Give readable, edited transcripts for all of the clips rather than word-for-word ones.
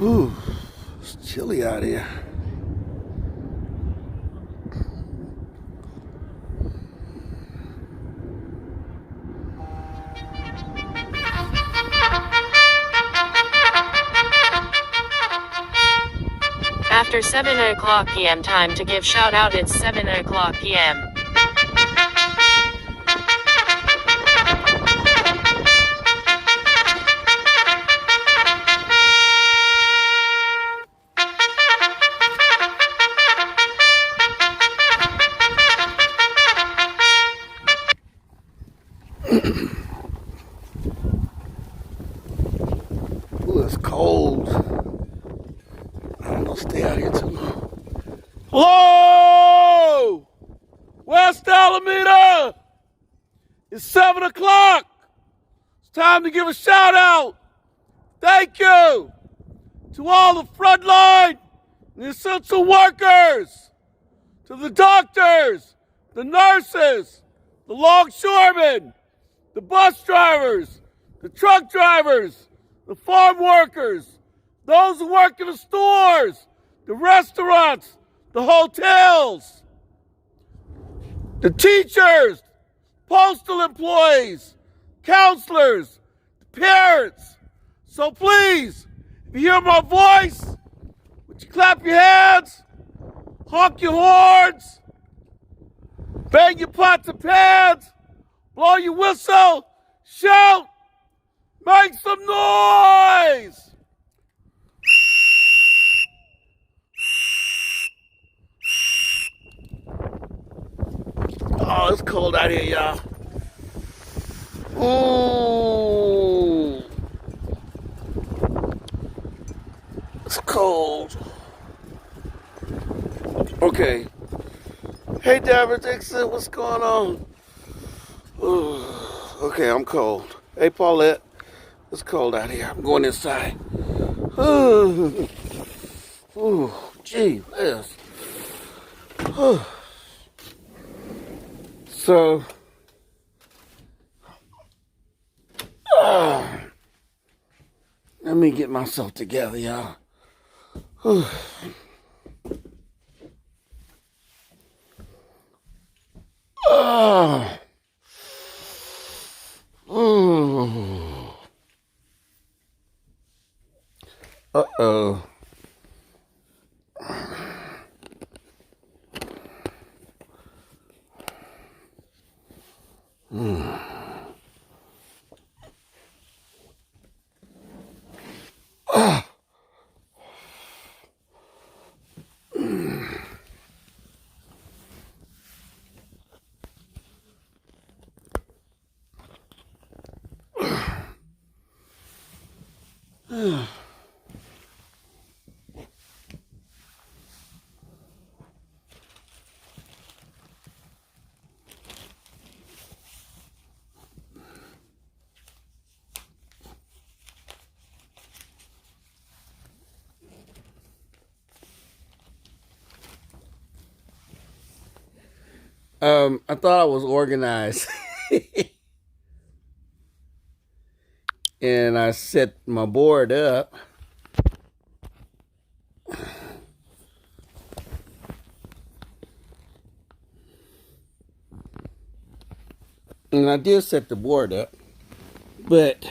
Ooh, it's chilly out here. After 7 o'clock p.m. time to give shout out. It's 7 o'clock p.m. Ooh, it's cold. I don't know, stay out here too long. Hello! West Alameda! It's 7 o'clock. It's time to give a shout out. Thank you to all the frontline and the essential workers, to the doctors, the nurses, the longshoremen, the bus drivers, the truck drivers, the farm workers, those who work in the stores, the restaurants, the hotels, the teachers, postal employees, counselors, the parents. So please, if you hear my voice, would you clap your hands, honk your horns, bang your pots and pans, blow your whistle, shout, make some noise! Oh, it's cold out here, y'all. Ooh. It's cold. Okay. Hey, David Dixon, what's going on? Ooh. Okay, I'm cold. Hey, Paulette, it's cold out here. I'm going inside. Ooh. Ooh. Gee whiz. Ooh. So, let me get myself together, y'all. Whew. Oh. Ooh. Uh-oh. I thought I was organized. And I set my board up. And I did set the board up. But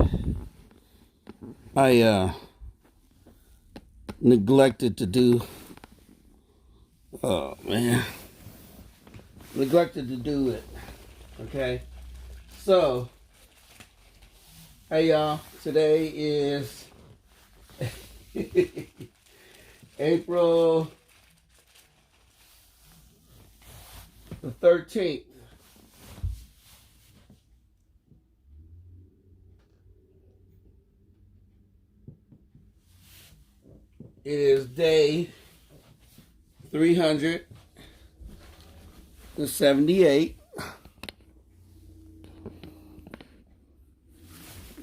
I neglected to do, oh man, neglected to do it. Okay, so hey y'all, today is April the 13th. It is day 378.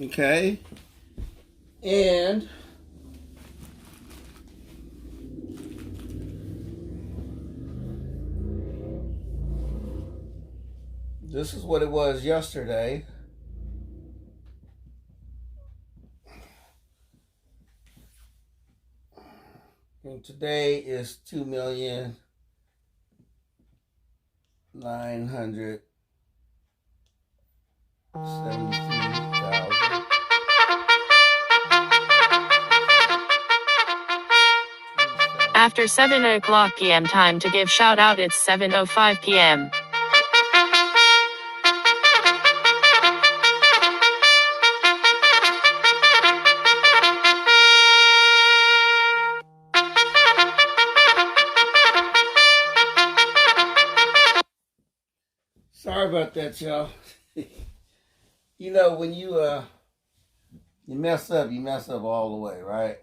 Okay. And this is what it was yesterday. And today is 2,973,000. After 7 o'clock p.m. time to give shout out, it's 7:05 p.m. Sorry about that, y'all. You know, when you mess up, you mess up all the way, right?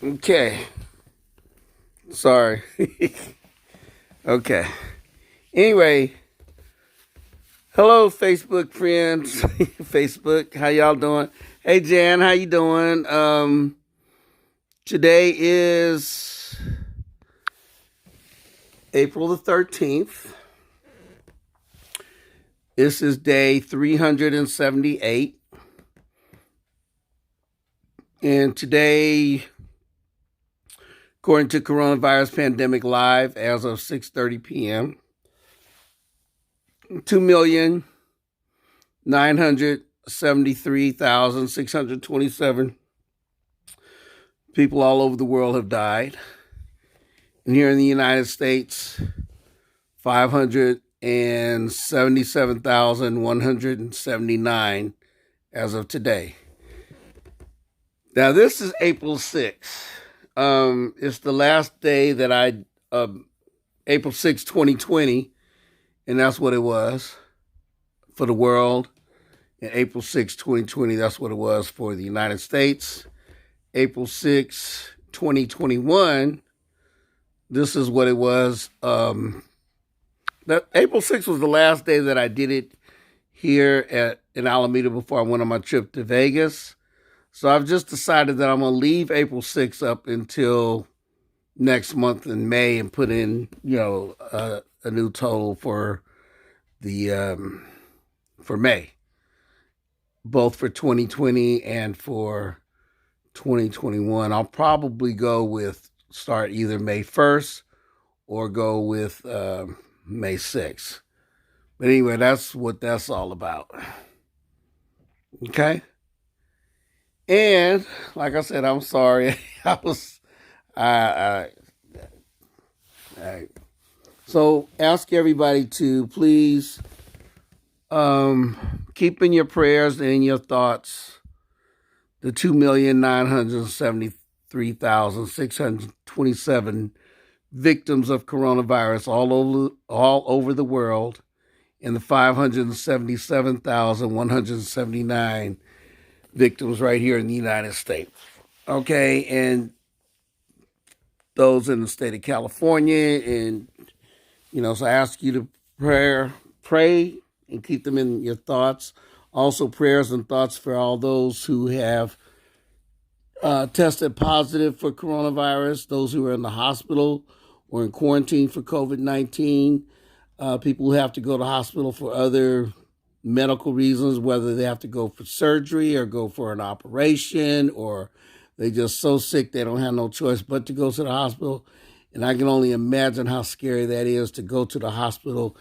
Okay. Sorry. Okay. Anyway, hello, Facebook friends. Facebook, how y'all doing? Hey, Jan, how you doing? Today is April the 13th. This is day 378. And today, according to Coronavirus Pandemic Live, as of 6:30 p.m., 2,973,627 people all over the world have died. And here in the United States, 577,179 as of today. Now, this is April 6th. It's the last day that April 6, 2020, and that's what it was for the world. And April 6, 2020, that's what it was for the United States. April 6, 2021, this is what it was. That April 6th was the last day that I did it here in Alameda before I went on my trip to Vegas. So I've just decided that I'm going to leave April 6th up until next month in May and put in, a new total for the for May, both for 2020 and for 2021. I'll probably start either May 1st or go with May 6th. But anyway, that's what that's all about. Okay? And like I said, I'm sorry. So ask everybody to please keep in your prayers and in your thoughts the 2,973,627 victims of coronavirus all over the world, and the 577,179 victims right here in the United States. Okay, and those in the state of California, and so I ask you to pray and keep them in your thoughts. Also, prayers and thoughts for all those who have tested positive for coronavirus, those who are in the hospital or in quarantine for COVID-19, people who have to go to the hospital for other medical reasons, whether they have to go for surgery or go for an operation, or they're just so sick they don't have no choice but to go to the hospital. And I can only imagine how scary that is to go to the hospital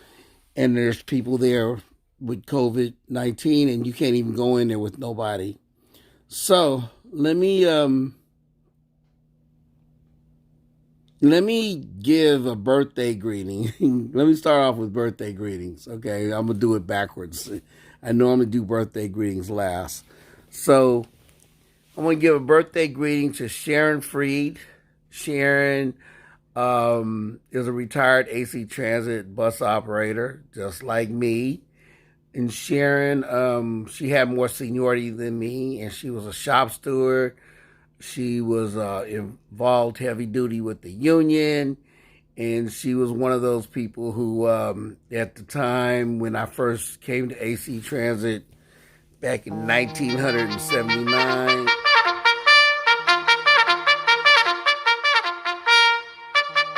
and there's people there with COVID-19 and you can't even go in there with nobody. So let me give a birthday greeting. Let me start off with birthday greetings. Okay, I'm going to do it backwards. I normally do birthday greetings last. So I'm going to give a birthday greeting to Sharon Freed. Sharon is a retired AC Transit bus operator, just like me. And Sharon, she had more seniority than me, and she was a shop steward. She was involved heavy duty with the union, and she was one of those people who, at the time when I first came to AC Transit back in 1979.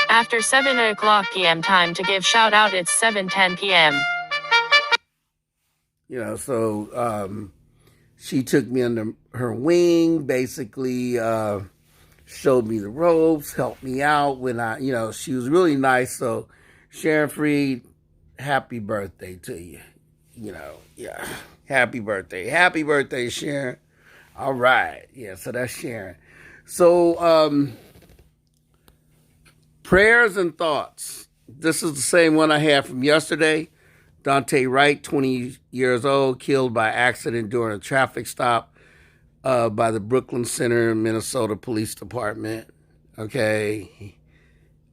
After 7 o'clock p.m. time to give shout out, it's 7:10 p.m. So she took me under her wing, basically showed me the ropes, helped me out when she was really nice. So Sharon Freed, happy birthday to you. Yeah. Happy birthday, Sharon. All right. Yeah, so that's Sharon. So, prayers and thoughts. This is the same one I had from yesterday. Dante Wright, 20 years old, killed by accident during a traffic stop by the Brooklyn Center, Minnesota Police Department. Okay.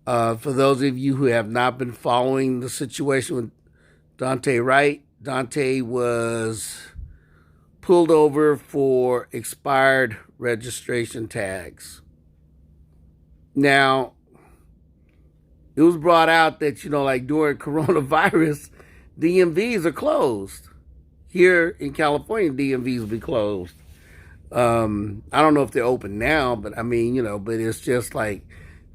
For those of you who have not been following the situation with Dante Wright, Dante was pulled over for expired registration tags. Now, it was brought out that, like during coronavirus, DMVs are closed. Here in California, DMVs will be closed. I don't know if they're open now, but but it's just like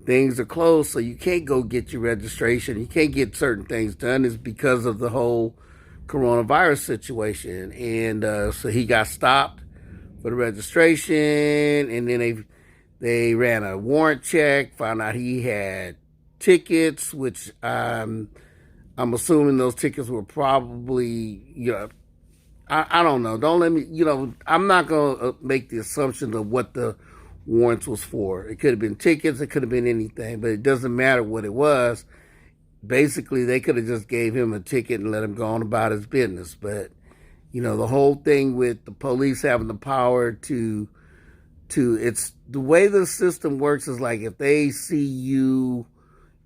things are closed, so you can't go get your registration. You can't get certain things done. It's because of the whole coronavirus situation. And so he got stopped for the registration, and then they ran a warrant check, found out he had tickets, which I'm assuming those tickets were probably, I don't know. Don't let me, I'm not going to make the assumption of what the warrants was for. It could have been tickets. It could have been anything, but it doesn't matter what it was. Basically, they could have just gave him a ticket and let him go on about his business. But, the whole thing with the police having the power to it's the way the system works is like if they see you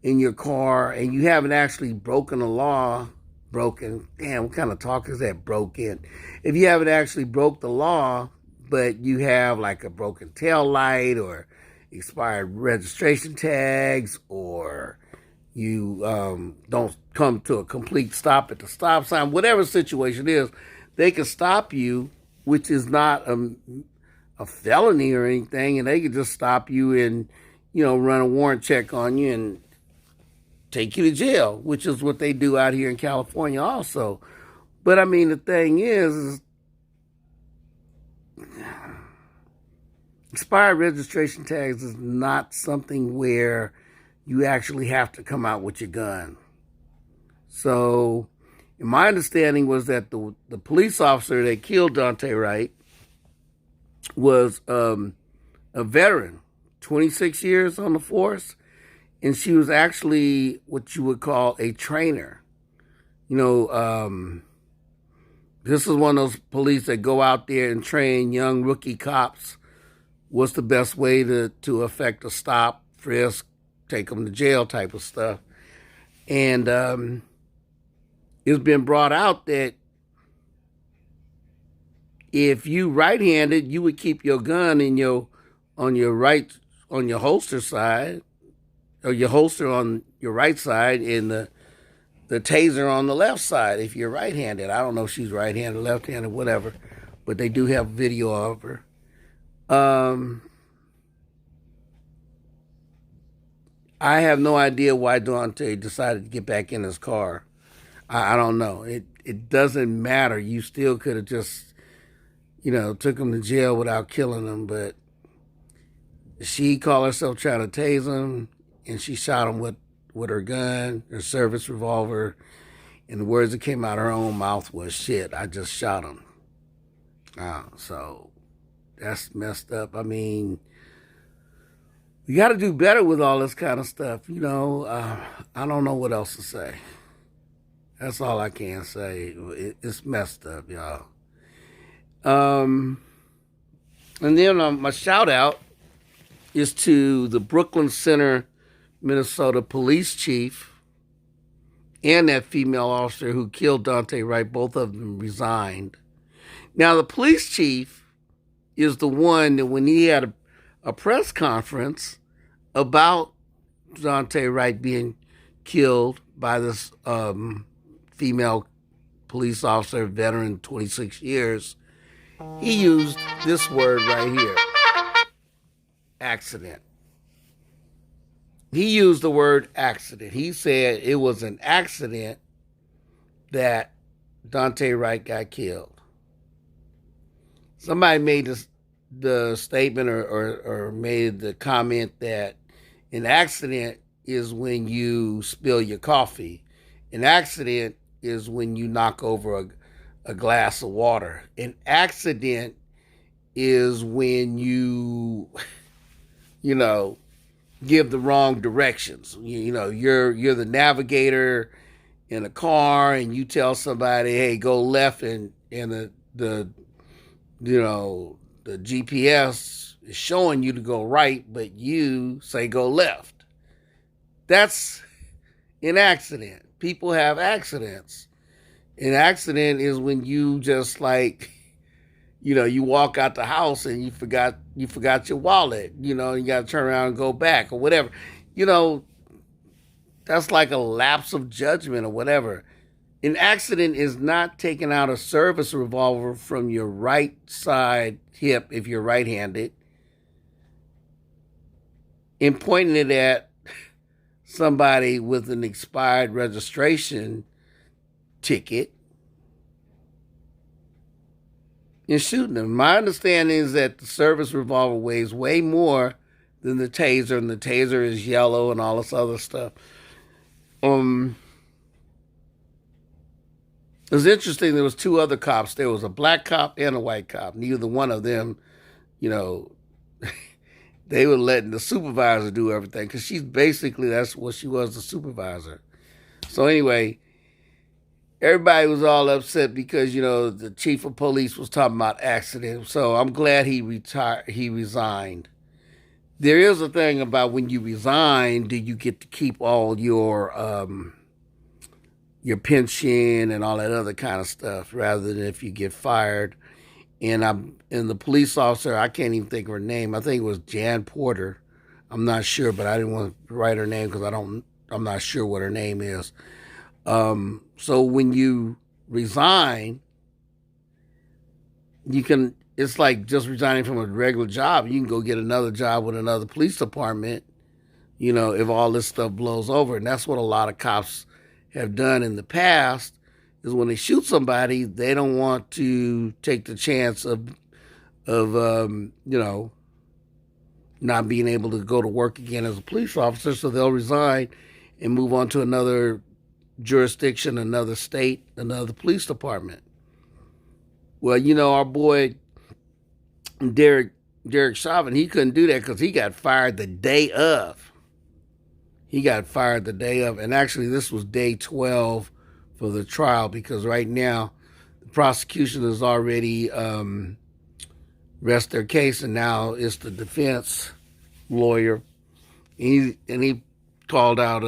in your car and you haven't actually broken a law, damn, what kind of talk is that, broken? If you haven't actually broke the law, but you have like a broken tail light or expired registration tags, or you don't come to a complete stop at the stop sign, whatever the situation is, they can stop you, which is not a felony or anything, and they can just stop you and, run a warrant check on you and take you to jail, which is what they do out here in California also. But the thing is expired registration tags is not something where you actually have to come out with your gun. So, my understanding was that the police officer that killed Dante Wright was a veteran, 26 years on the force, and she was actually what you would call a trainer. This is one of those police that go out there and train young rookie cops what's the best way to effect a stop, frisk, take them to jail type of stuff. And it's been brought out that if you right-handed, you would keep your gun on your holster side, or your holster on your right side, and the taser on the left side if you're right-handed. I don't know if she's right-handed, left-handed, whatever, but they do have video of her. I have no idea why Dante decided to get back in his car. I don't know. It doesn't matter. You still could have just, took him to jail without killing him, but she called herself trying to tase him, and she shot him with her gun, her service revolver, and the words that came out of her own mouth was, "Shit, I just shot him." So that's messed up. We got to do better with all this kind of stuff, I don't know what else to say. That's all I can say. It's messed up, y'all. And then my shout out is to the Brooklyn Center, Minnesota police chief and that female officer who killed Dante Wright. Both of them resigned. Now, the police chief is the one that when he had a press conference about Daunte Wright being killed by this female police officer, veteran, 26 years. He used this word right here, accident. He used the word accident. He said it was an accident that Daunte Wright got killed. Somebody made the statement or made the comment that an accident is when you spill your coffee. An accident is when you knock over a glass of water. An accident is when you give the wrong directions. You're the navigator in a car and you tell somebody, hey, go left, and the GPS is showing you to go right, but you say go left. That's an accident. People have accidents. An accident is when you just you walk out the house and you forgot your wallet. You got to turn around and go back or whatever. That's like a lapse of judgment or whatever. An accident is not taking out a service revolver from your right side hip if you're right-handed and pointing it at somebody with an expired registration ticket and shooting them. My understanding is that the service revolver weighs way more than the taser, and the taser is yellow and all this other stuff. It was interesting. There was two other cops. There was a black cop and a white cop. Neither one of them, they were letting the supervisor do everything because that's what she was, the supervisor. So anyway, everybody was all upset because, the chief of police was talking about accidents. So I'm glad he resigned. There is a thing about when you resign, do you get to keep all your pension and all that other kind of stuff, rather than if you get fired. And the police officer, I can't even think of her name. I think it was Jan Porter. I'm not sure, but I didn't want to write her name because I'm not sure what her name is. So when you resign, it's like just resigning from a regular job. You can go get another job with another police department, if all this stuff blows over. And that's what a lot of cops have done in the past, is when they shoot somebody, they don't want to take the chance of not being able to go to work again as a police officer, so they'll resign and move on to another jurisdiction, another state, another police department. Well, our boy Derek Chauvin, he couldn't do that because he got fired the day of. And actually this was day 12 for the trial, because right now the prosecution has already rest their case, and now it's the defense lawyer. And he called out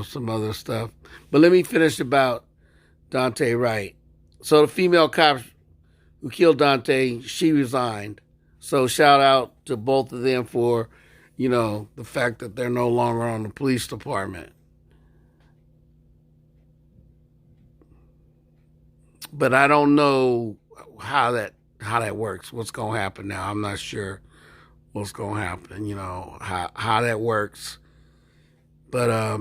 some other stuff. But let me finish about Daunte Wright. So the female cop who killed Daunte, she resigned. So shout out to both of them for the fact that they're no longer on the police department. But I don't know how that works. What's going to happen now? I'm not sure what's going to happen, how that works. But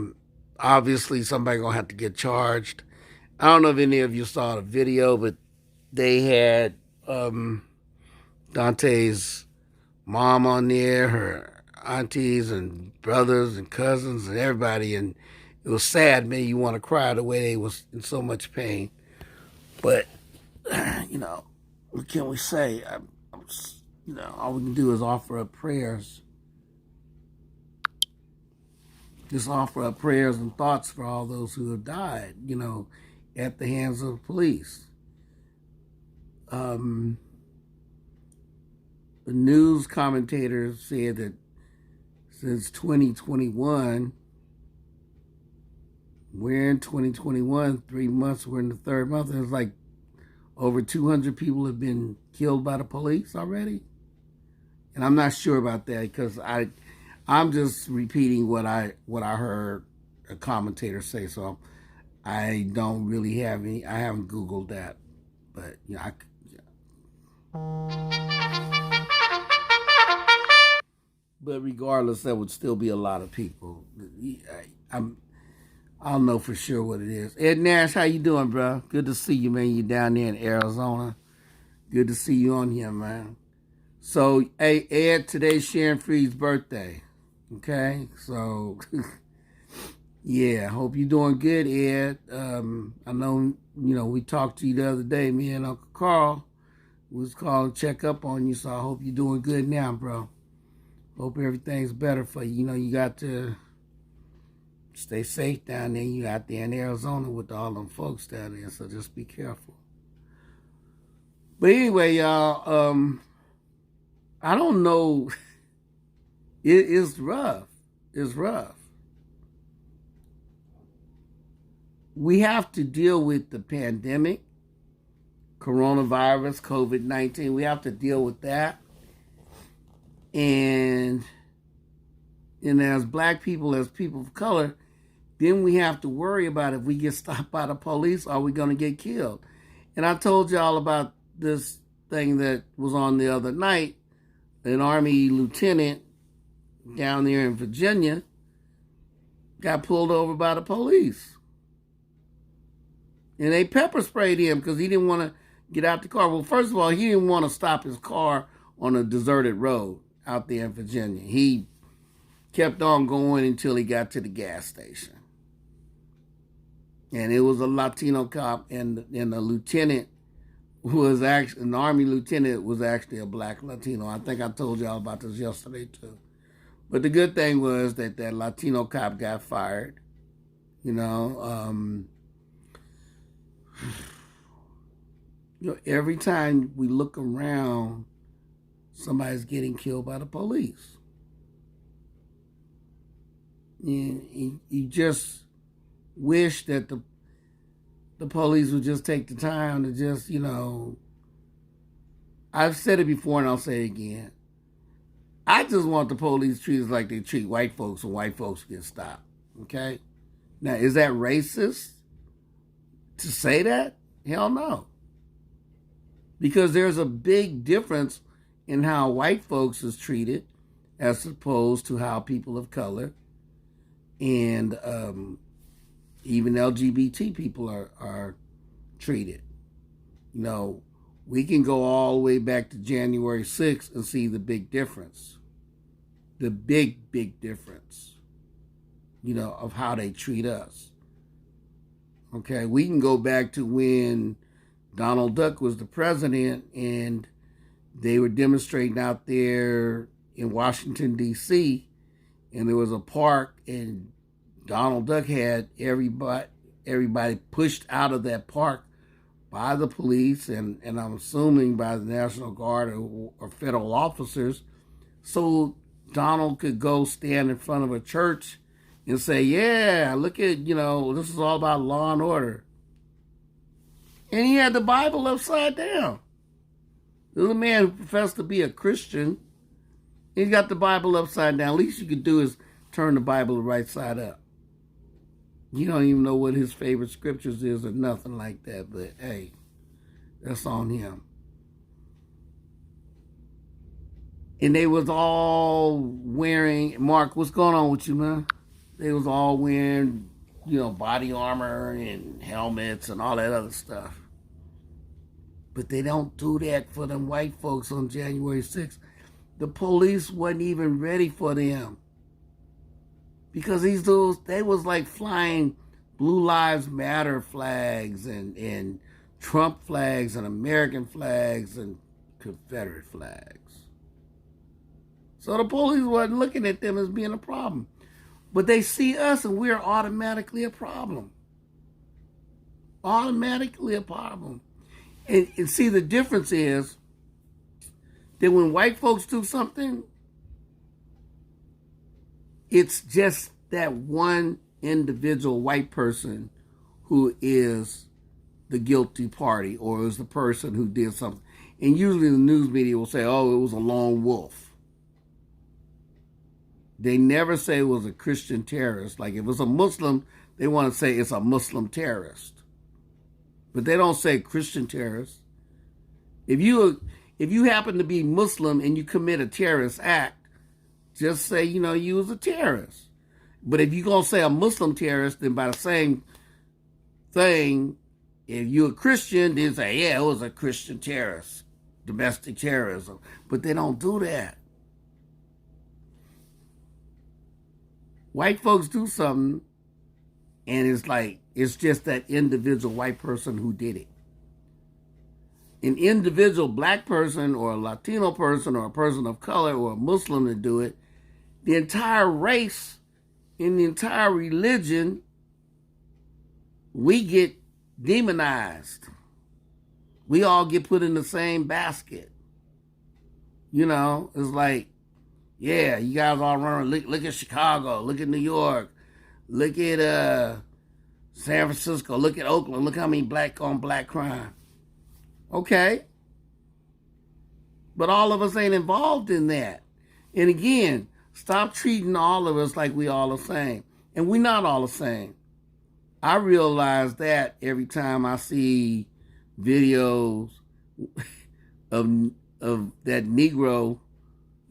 obviously somebody's going to have to get charged. I don't know if any of you saw the video, but they had Daunte's mom on there, her aunties and brothers and cousins and everybody, and it was sad. Made you want to cry the way they was in so much pain. But what can we say? All we can do is offer up prayers. Just offer up prayers and thoughts for all those who have died, at the hands of the police. The news commentators said that since 2021, we're in 2021, 3 months, we're in the third month, and it's like over 200 people have been killed by the police already. And I'm not sure about that because I'm just repeating what I heard a commentator say. So I don't really have any. I haven't Googled that, but But regardless, there would still be a lot of people. I don't know for sure what it is. Ed Nash, how you doing, bro? Good to see you, man. You down there in Arizona. Good to see you on here, man. So, hey, Ed, today's Sharon Freed's birthday. Okay, so yeah, hope you're doing good, Ed. I know, we talked to you the other day. Me and Uncle Carl was calling to check up on you, so I hope you're doing good now, bro. Hope everything's better for you. You got to stay safe down there. You out there in Arizona with all them folks down there, so just be careful. But anyway, y'all, I don't know. It's rough. It's rough. We have to deal with the pandemic, coronavirus, COVID-19. We have to deal with that. And as black people, as people of color, then we have to worry about if we get stopped by the police, are we going to get killed? And I told y'all about this thing that was on the other night. An Army lieutenant down there in Virginia got pulled over by the police. And they pepper sprayed him because he didn't want to get out the car. Well, first of all, he didn't want to stop his car on a deserted road out there in Virginia. He kept on going until he got to the gas station. And it was a Latino cop, and the lieutenant was actually, an Army lieutenant was actually a black Latino. I think I told y'all about this yesterday too. But the good thing was that Latino cop got fired. Every time we look around, somebody's getting killed by the police. And you just wish that the police would just take the time to just, I've said it before and I'll say it again. I just want the police treated like they treat white folks when white folks get stopped. Okay? Now, is that racist to say that? Hell no. Because there's a big difference in how white folks is treated as opposed to how people of color and even LGBT people are treated. We can go all the way back to January 6th and see the big difference. The big, big difference, of how they treat us. Okay, we can go back to when Donald Duck was the president and they were demonstrating out there in Washington, D.C., and there was a park, and Donald Duck had everybody pushed out of that park by the police, and I'm assuming by the National Guard or federal officers, so Donald could go stand in front of a church and say, yeah, look at, this is all about law and order. And he had the Bible upside down. There's a man who professed to be a Christian. He's got the Bible upside down. Least you could do is turn the Bible the right side up. You don't even know what his favorite scriptures is or nothing like that, but hey, that's on him. And they was all wearing, Mark, what's going on with you, man? They was all wearing, body armor and helmets and all that other stuff. But they don't do that for them white folks on January 6th. The police wasn't even ready for them. Because these dudes, they was like flying Blue Lives Matter flags and Trump flags and American flags and Confederate flags. So the police wasn't looking at them as being a problem. But they see us and we're automatically a problem. Automatically a problem. And see, the difference is that when white folks do something, it's just that one individual white person who is the guilty party or is the person who did something. And usually the news media will say, oh, it was a lone wolf. They never say it was a Christian terrorist. Like if it's a Muslim, they want to say it's a Muslim terrorist. But they don't say Christian terrorist. If you happen to be Muslim and you commit a terrorist act, just say, you was a terrorist. But if you're going to say a Muslim terrorist, then by the same thing, if you're a Christian, then say, yeah, it was a Christian terrorist, domestic terrorism. But they don't do that. White folks do something, and it's just that individual white person who did it. An individual black person or a Latino person or a person of color or a Muslim to do it, the entire race and the entire religion, we get demonized. We all get put in the same basket. It's like, yeah, you guys all run. Look at Chicago. Look at New York. Look at San Francisco. Look at Oakland. Look how many black on black crime. Okay. But all of us ain't involved in that. And again, stop treating all of us like we all the same. And we're not all the same. I realize that every time I see videos of that Negro,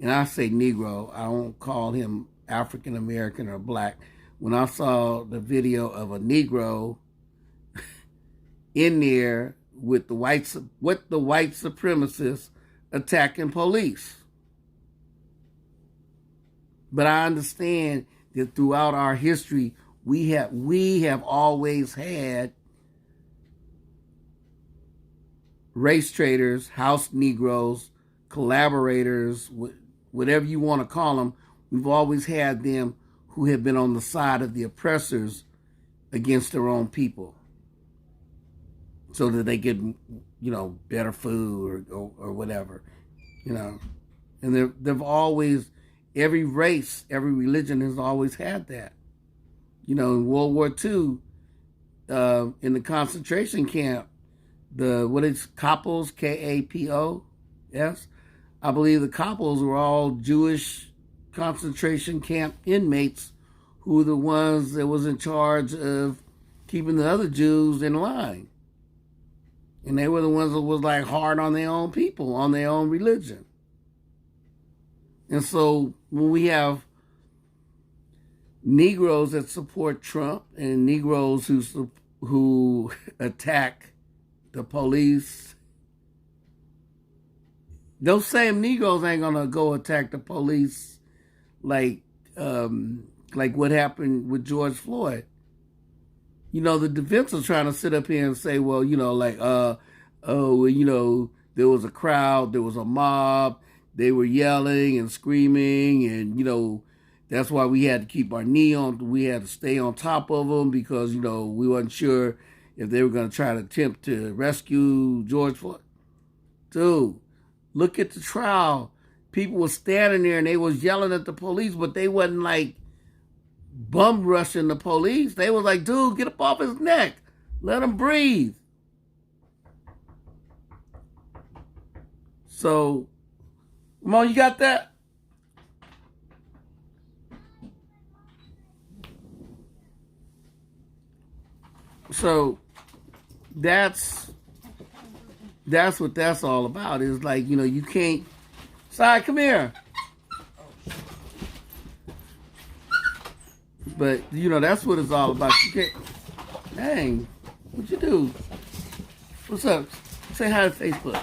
and I say Negro, I don't call him African American or black. When I saw the video of a Negro in there with the white supremacists attacking police. But I understand that throughout our history, we have always had race traders, house Negroes, collaborators, whatever you want to call them. We've always had them who have been on the side of the oppressors against their own people, so that they get, better food or whatever, And they've always, every race, every religion has always had that. In World War II, in the concentration camp, Kapos, K-A-P-O-S, I believe the Kapos were all Jewish concentration camp inmates who were the ones that was in charge of keeping the other Jews in line. And they were the ones that was like hard on their own people, on their own religion. And so when we have Negroes that support Trump and Negroes who attack the police, those same Negroes ain't gonna go attack the police like what happened with George Floyd. The defense is trying to sit up here and say, well, there was a crowd, there was a mob, they were yelling and screaming, and that's why we had to keep our we had to stay on top of them because we wasn't sure if they were going to try to attempt to rescue George Floyd. Dude, look at the trial. People were standing there and they was yelling at the police, but they wasn't like bum rushing the police. They was like, dude, get up off his neck. Let him breathe. So, Mo, you got that? So, that's what that's all about. It's like, you can't. Si, come here. But, that's what it's all about. You can't. Dang, what you do? What's up? Say hi to Facebook.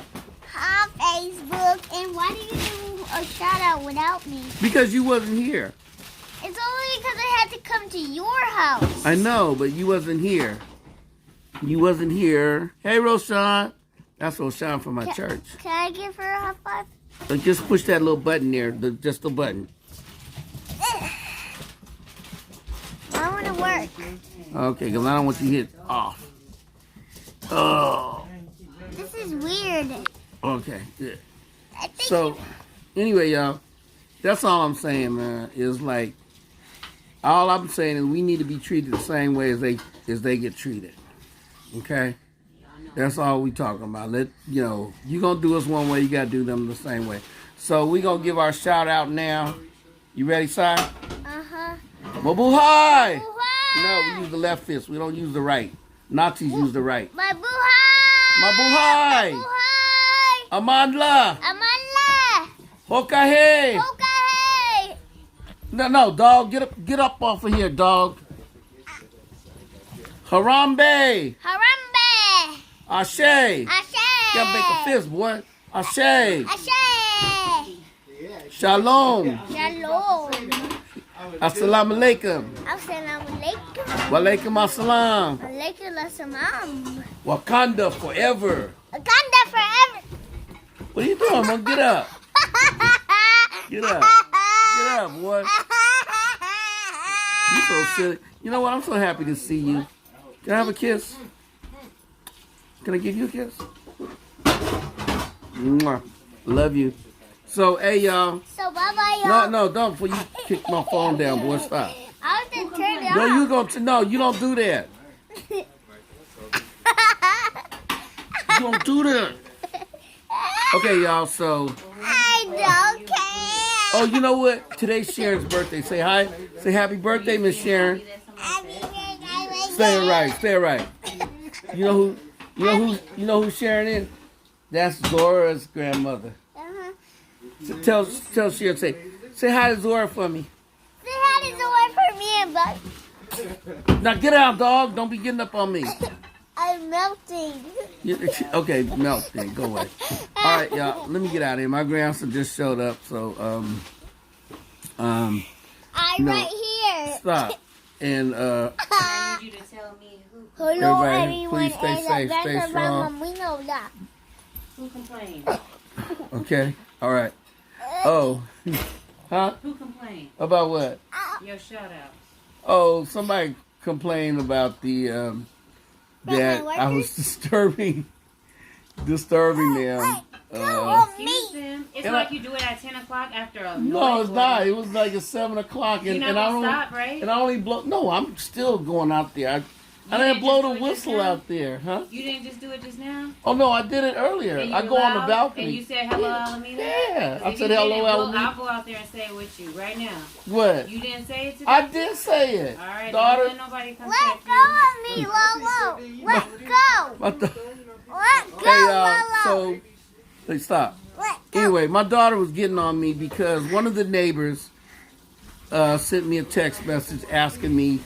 Hi, Facebook. And why do you do a shout out without me? Because you wasn't here. It's only because I had to come to your house. I know, but you wasn't here. You wasn't here. Hey, Roshan. That's Roshan from my church. Can I give her a high five? So just push that little button there, just the button. I want to work. Okay, because I don't want you to hit off. Oh. This is weird. Okay, good. So, anyway, y'all, that's all I'm saying, man, is like, all I'm saying is we need to be treated the same way as they get treated. Okay? That's all we talking about. You going to do us one way, you got to do them the same way. So we going to give our shout out now. You ready, Si? Uh-huh. Mabuhay! Mabuhay! No, we use the left fist. We don't use the right. Nazis use the right. Mabuhay! Mabuhay! Mabuhay! Amandla! Amandla! Hokahe! Hokahe! No, dog. Get up off of here, dog. Harambe! Harambe! Ashe! Ashe! Gotta make a fist, boy. Ashe! Ashe! Shalom! Shalom! Assalamu alaikum! Assalamu alaikum! Walaikum assalam! Alaikum assalam! Wakanda forever! Wakanda forever! What are you doing, man? Get up! Get up! Get up, boy! You so silly. You know what? I'm so happy to see you. Can I have a kiss? Can I give you a kiss? Mwah. Love you. So, hey, y'all. So, bye-bye, y'all. No, don't. Before you kick my phone down, boy. Stop. I was just turn it No, off. you gonna. No, you don't do that. You don't do that. Okay, y'all. So. I don't care. Oh, you know what? Today's Sharon's birthday. Say hi. Say happy birthday, Miss Sharon. Stay it right. Stay it right. You know who? You know who Sharon is? That's Zora's grandmother. So tell Sharon. Say hi to Zora for me. Say hi to Zora for me, but Now get out, dog. Don't be getting up on me. I'm melting. Okay, melt then. Go away. All right, y'all. Let me get out of here. My grandson just showed up, so I'm no. right here. Stop. And I need you to tell me who Hello, Everybody, everyone. please stay safe, stay strong. We know that. complained. okay. All right. Oh. Huh? Who complained? About what? Your shout out. Oh, somebody complained about the that I was disturbing them. Excuse them. It's and like I- you do it at 10 o'clock after a No, noise it's not. order. It was like at 7 o'clock, You're and, not and I gonna don't. stop, right? And I only blow. No, I'm still going out there. I didn't didn't blow just the do it just whistle now? out there, huh? You didn't just do it just now? Oh no, I did it earlier. And you I go on the loud, balcony. And you said hello, Alameda? Yeah, I If said you hello, didn't, Alameda. I'll go out there and say it with you right now. What? You didn't say it today? I did say it. All right, daughter. don't let nobody come Let check go you. of me, Lolo. Let go. My da- Let go, hey, Lolo. so hey, stop. Let go. Anyway, my daughter was getting on me because one of the neighbors sent me a text message asking me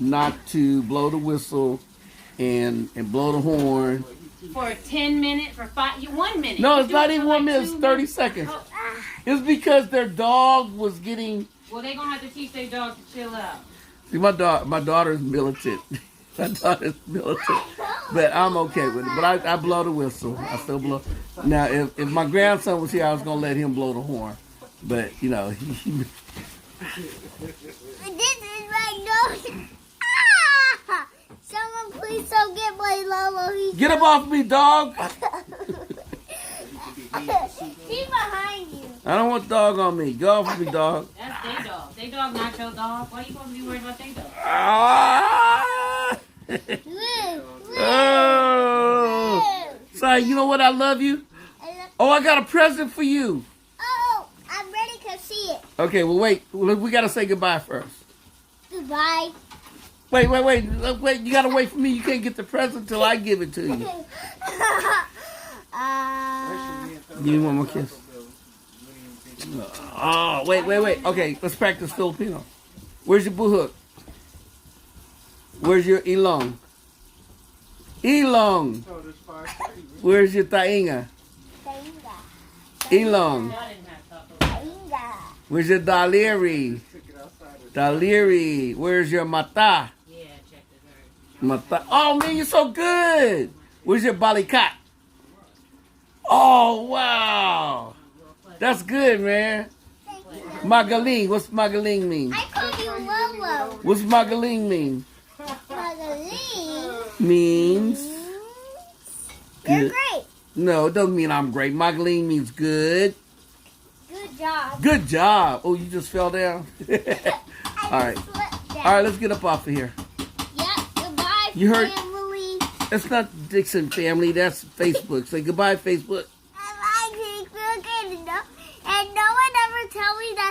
not to blow the whistle and blow the horn. For 10 minutes, for 1 minute. No, You it's do not it even for 1 like minute. It's 2 30 minutes. seconds. Oh, It's because their dog was getting. well, they're going to have to teach their dog to chill out. See, my daughter's militant. My daughter's militant, but I'm okay with it. But I blow the whistle. I still blow. Now, if my grandson was here, I was gonna let him blow the horn. But you know, This is my nose. Ah! Someone please don't get my Lolo. get up off me, dog. She's behind you. I don't want dog on me. Go off me, dog. That's their dog. Their dog not your dog. Why you supposed to be worried about their dog? Ah! Oh, sorry. You know what? I love you. Oh, I got a present for you. Oh, I'm ready to see it. Okay, well, wait. We gotta say goodbye first. Goodbye. Wait. You gotta wait for me. You can't get the present till I give it to you. You want my kiss? Oh, wait. Okay, let's practice Filipino. Where's your buhok? Where's your ilong? Ilong. Where's your tainga? Ilong. Y'all didn't have to talk about it. Where's your daliri? Daliri. Where's your mata? Yeah, check this out. Mata. Oh, man, you're so good. Where's your balikat? Oh, wow. That's good, man. Magaling. What's magaling mean? I call you Lolo. What's magaling mean? Magaling Means you're good. great. No, it doesn't mean I'm great. Magaling means good. Good job. Good job. Oh, you just fell down? All right. All right, let's get up off of here. Yep. Goodbye, You heard- family. That's not Dixon family. That's Facebook. Say goodbye, Facebook. I like Facebook and no one ever tell me that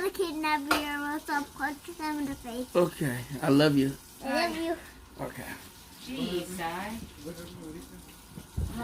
gonna kidnap you or else I'll punch them in the face. Okay, I love you. I love you. Okay. Jeez, Sai.